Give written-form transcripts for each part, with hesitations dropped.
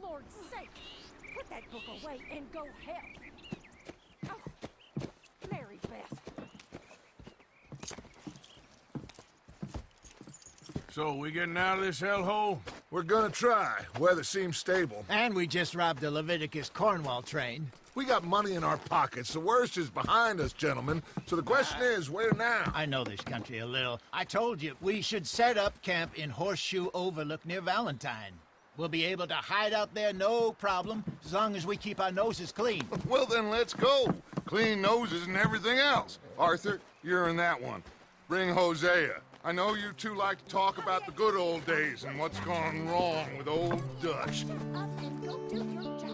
Lord's sake! Put that book away and go help. Oh, Mary Beth. So, we getting out of this hellhole? We're gonna try. Weather seems stable. And we just robbed the Leviticus Cornwall train. We got money in our pockets. The worst is behind us, gentlemen. So the question is, where now? I know this country a little. I told you, we should set up camp in Horseshoe Overlook near Valentine. We'll be able to hide out there, no problem, as long as we keep our noses clean. Well, then let's go. Clean noses and everything else. Arthur, you're in that one. Bring Hosea. I know you two like to talk about the good old days and what's gone wrong with old Dutch. Up and go do your job.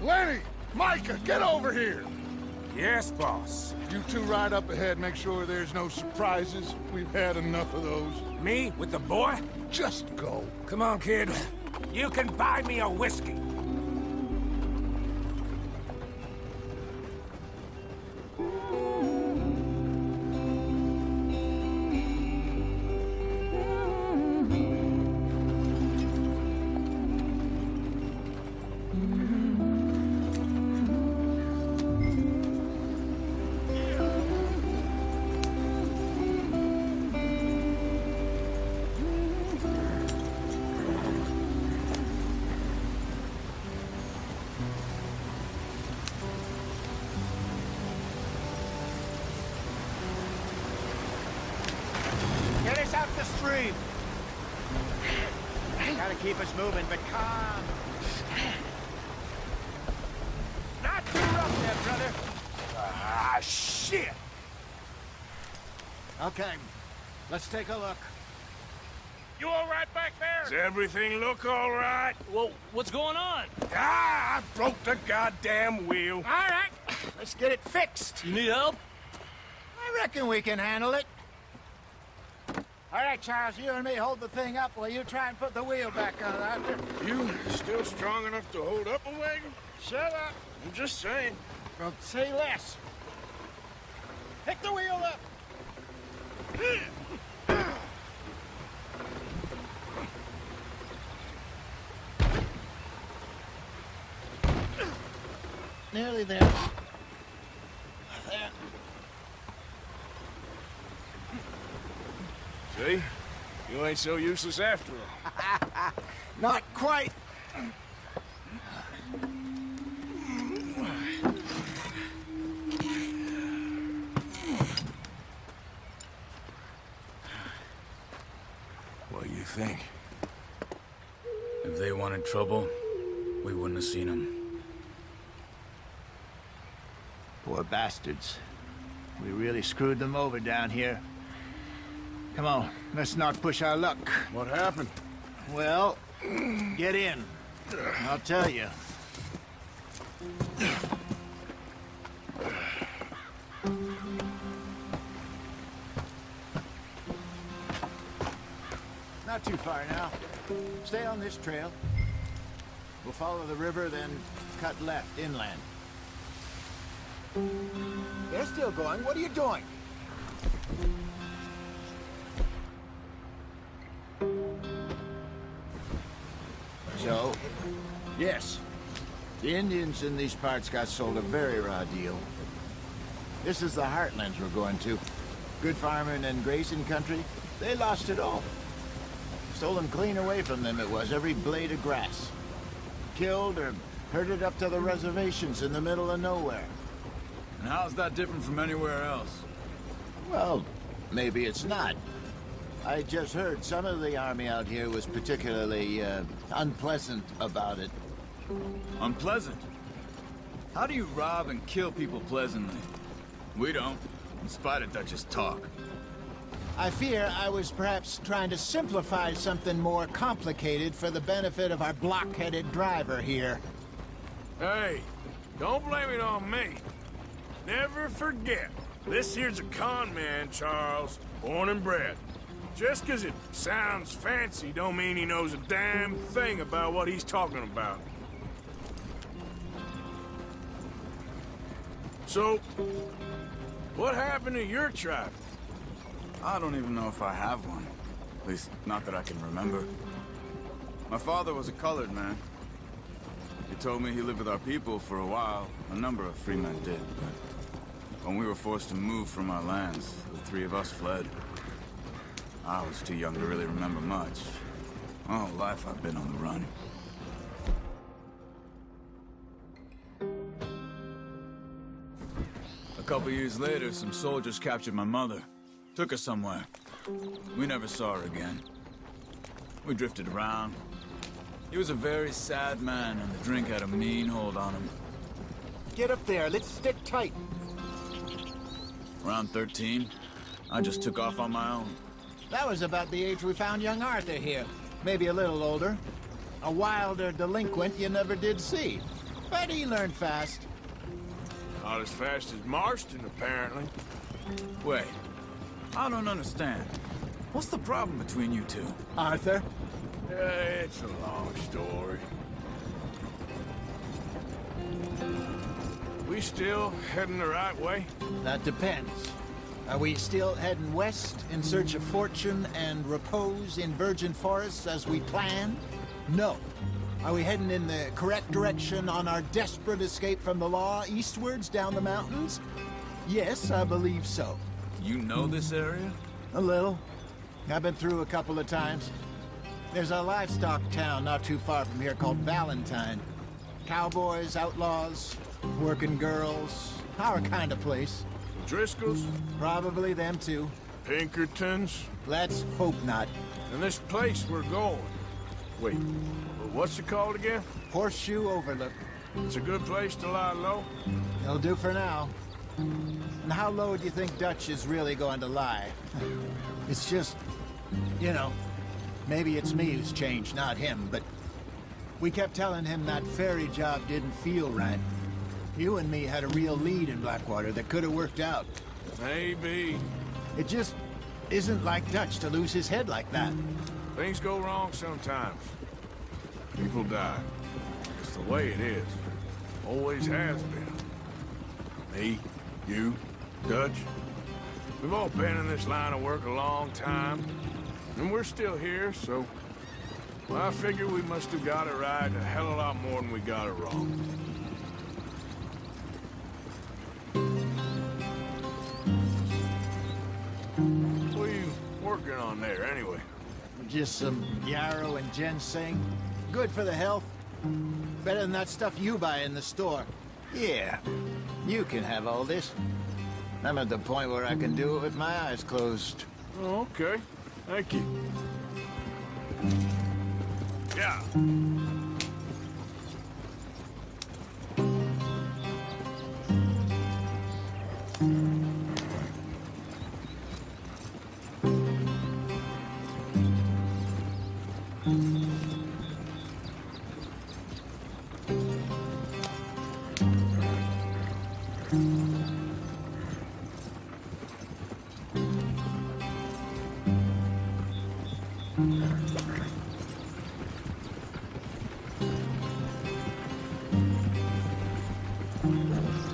Lenny! Micah, get over here! Yes, boss. You two ride up ahead, make sure there's no surprises. We've had enough of those. Me? With the boy? Just go. Come on, kid. You can buy me a whiskey. Get us out the stream. Gotta keep us moving, but calm. Not too rough there, brother. Ah, shit! Okay, let's take a look. You all right back there? Does everything look all right? Well, what's going on? Ah, I broke the goddamn wheel. All right, let's get it fixed. You need help? I reckon we can handle it. All right, Charles, you and me hold the thing up while you try and put the wheel back on, Arthur. You still strong enough to hold up a wagon? Shut up. I'm just saying. Well, say less. Pick the wheel up. Nearly there. There. See? You ain't so useless after all. Not quite. What do you think? If they wanted trouble, we wouldn't have seen them. Poor bastards. We really screwed them over down here. Come on, let's not push our luck. What happened? Well, get in. I'll tell you. Not too far now. Stay on this trail. We'll follow the river, then cut left inland. They're still going. What are you doing? So, yes, the Indians in these parts got sold a very raw deal. This is the heartlands we're going to. Good farming and grazing country, they lost it all. Stolen clean away from them it was, every blade of grass. Killed or herded up to the reservations in the middle of nowhere. And how's that different from anywhere else? Well, maybe it's not. I just heard some of the army out here was particularly, unpleasant about it. Unpleasant? How do you rob and kill people pleasantly? We don't, in spite of Dutch's talk. I fear I was perhaps trying to simplify something more complicated for the benefit of our block-headed driver here. Hey, don't blame it on me. Never forget, this here's a con man, Charles, born and bred. Just 'cause it sounds fancy don't mean he knows a damn thing about what he's talking about. So, what happened to your tribe? I don't even know if I have one. At least, not that I can remember. My father was a colored man. He told me he lived with our people for a while. A number of free men did, but when we were forced to move from our lands, the three of us fled. I was too young to really remember much. My whole life I've been on the run. A couple years later, some soldiers captured my mother. Took her somewhere. We never saw her again. We drifted around. He was a very sad man, and the drink had a mean hold on him. Get up there, let's stick tight. Around 13, I just took off on my own. That was about the age we found young Arthur here. Maybe a little older. A wilder delinquent you never did see. But he learned fast. Not as fast as Marston, apparently. Wait, I don't understand. What's the problem between you two? Arthur? It's a long story. We still heading the right way? That depends. Are we still heading west in search of fortune and repose in virgin forests as we planned? No. Are we heading in the correct direction on our desperate escape from the law eastwards down the mountains? Yes, I believe so. You know this area? A little. I've been through a couple of times. There's a livestock town not too far from here called Valentine. Cowboys, outlaws, working girls, our kind of place. Driscoll's? Probably them too. Pinkertons? Let's hope not. And this place we're going. Wait, what's it called again? Horseshoe Overlook. It's a good place to lie low? It'll do for now. And how low do you think Dutch is really going to lie? It's just, you know, maybe it's me who's changed, not him, but we kept telling him that ferry job didn't feel right. You and me had a real lead in Blackwater that could have worked out. Maybe. It just isn't like Dutch to lose his head like that. Things go wrong sometimes. People die. It's the way it is. Always has been. Me, you, Dutch. We've all been in this line of work a long time. And we're still here, so... well, I figure we must have got it right a hell of a lot more than we got it wrong. What are you working on there, anyway? Just some yarrow and ginseng. Good for the health. Better than that stuff you buy in the store. Yeah, you can have all this. I'm at the point where I can do it with my eyes closed. Oh, okay. Thank you. Yeah.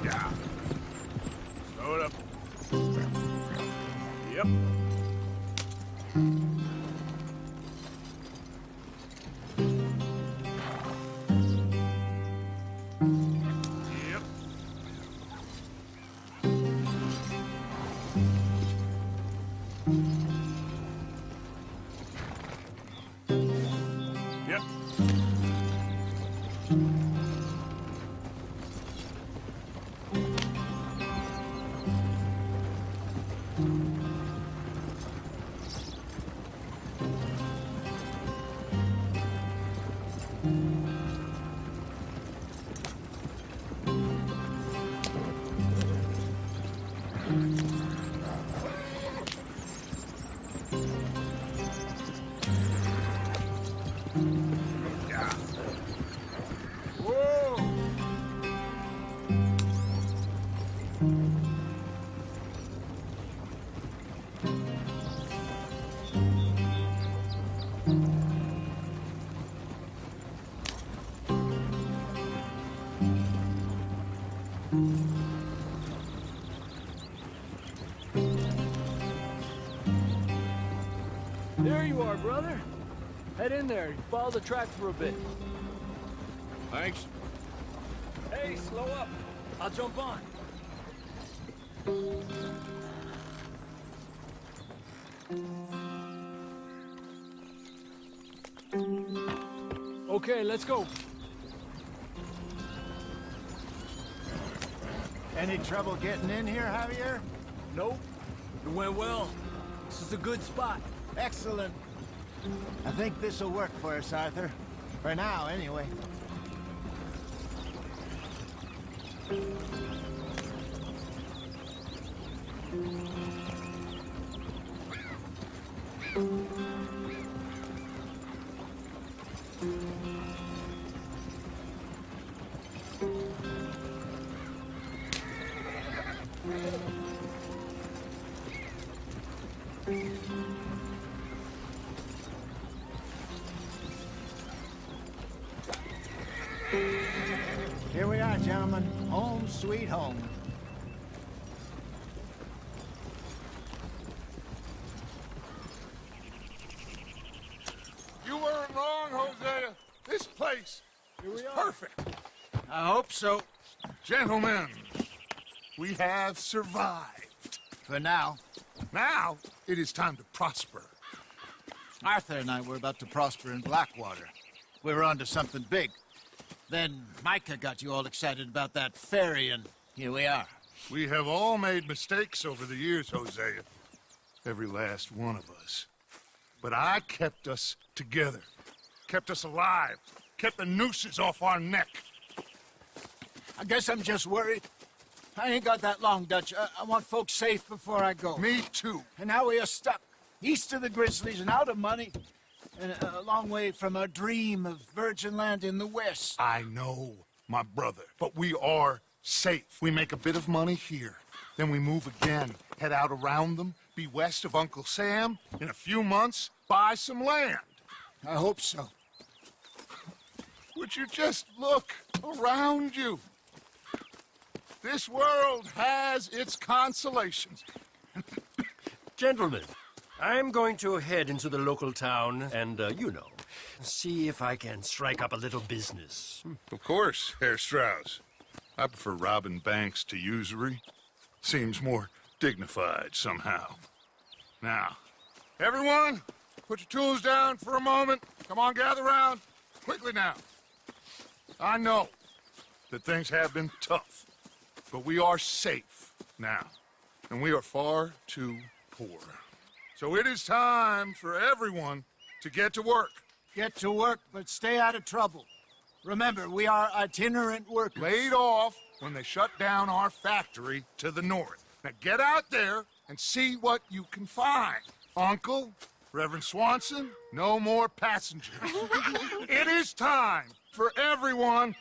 Yeah. Slow it up. Yep. Yep. There you are, brother. Head in there. Follow the track for a bit. Thanks. Hey, slow up. I'll jump on. Okay, let's go. Any trouble getting in here, Javier? Nope. It went well. This is a good spot. Excellent. I think this'll work for us, Arthur. For now, anyway. Here we are, gentlemen. Home sweet home. You weren't wrong, Hosea. This place is perfect. I hope so. Gentlemen, we have survived. For now. Now, it is time to prosper. Arthur and I were about to prosper in Blackwater. We were onto something big. Then Micah got you all excited about that ferry, and here we are. We have all made mistakes over the years, Hosea. Every last one of us. But I kept us together. Kept us alive. Kept the nooses off our neck. I guess I'm just worried. I ain't got that long, Dutch. I want folks safe before I go. Me too. And now we are stuck, east of the Grizzlies and out of money, and a long way from our dream of virgin land in the west. I know, my brother, but we are safe. We make a bit of money here. Then we move again, head out around them, be west of Uncle Sam. In a few months, buy some land. I hope so. Would you just look around you? This world has its consolations. Gentlemen, I'm going to head into the local town and, see if I can strike up a little business. Of course, Herr Strauss. I prefer robbing banks to usury. Seems more dignified somehow. Now, everyone, put your tools down for a moment. Come on, gather round. Quickly now. I know that things have been tough, but we are safe now, and we are far too poor. So it is time for everyone to get to work. Get to work, but stay out of trouble. Remember, we are itinerant workers. Laid off when they shut down our factory to the north. Now get out there and see what you can find. Uncle, Reverend Swanson, no more passengers. It is time for everyone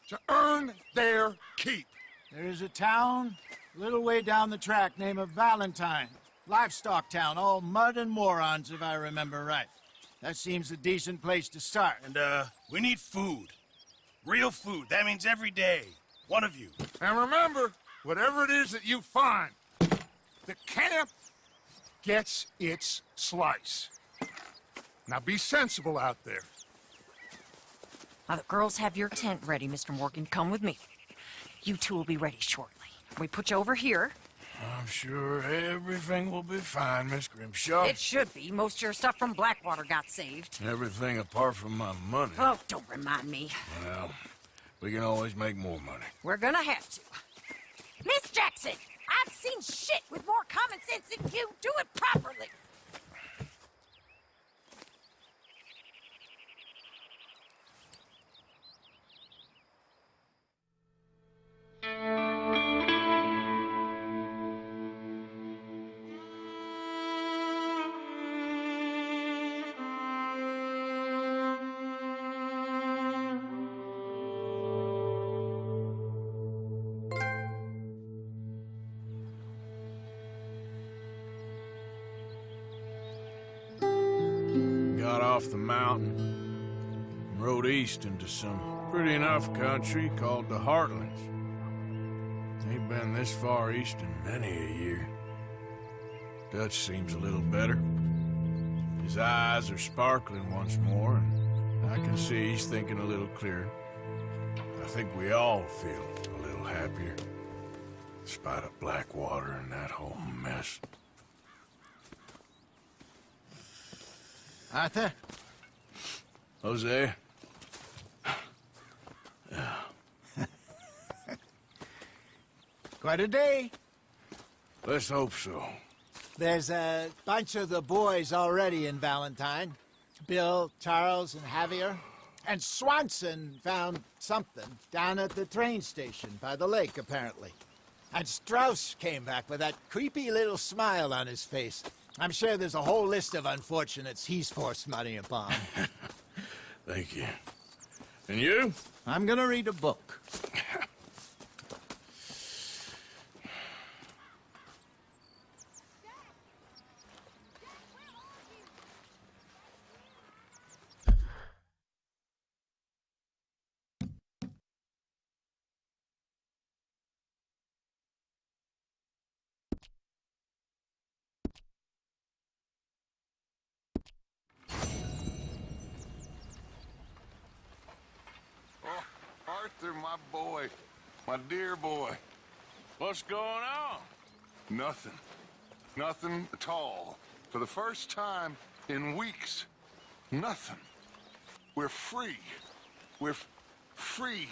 to earn their keep. There is a town a little way down the track named Valentine. Livestock town, all mud and morons, if I remember right. That seems a decent place to start. And, we need food. Real food. That means every day. One of you. And remember, whatever it is that you find, the camp gets its slice. Now be sensible out there. Now, the girls have your tent ready, Mr. Morgan. Come with me. You two will be ready shortly. We put you over here. I'm sure everything will be fine, Miss Grimshaw. It should be. Most of your stuff from Blackwater got saved. Everything apart from my money. Oh, don't remind me. Well, we can always make more money. We're gonna have to. Miss Jackson, I've seen shit with more common sense than you. Do it properly. Got off the mountain and rode east into some pretty enough country called the Heartlands. Ain't been this far east in many a year. Dutch seems a little better. His eyes are sparkling once more, and I can see he's thinking a little clearer. I think we all feel a little happier, despite of Blackwater and that whole mess. Arthur? Jose? Quite a day. Let's hope so. There's a bunch of the boys already in Valentine. Bill, Charles, and Javier. And Swanson found something down at the train station by the lake, apparently. And Strauss came back with that creepy little smile on his face. I'm sure there's a whole list of unfortunates he's forced money upon. Thank you. And you? I'm gonna read a book. Arthur, my boy. My dear boy. What's going on? Nothing. Nothing at all. For the first time in weeks. Nothing. We're free. We're free.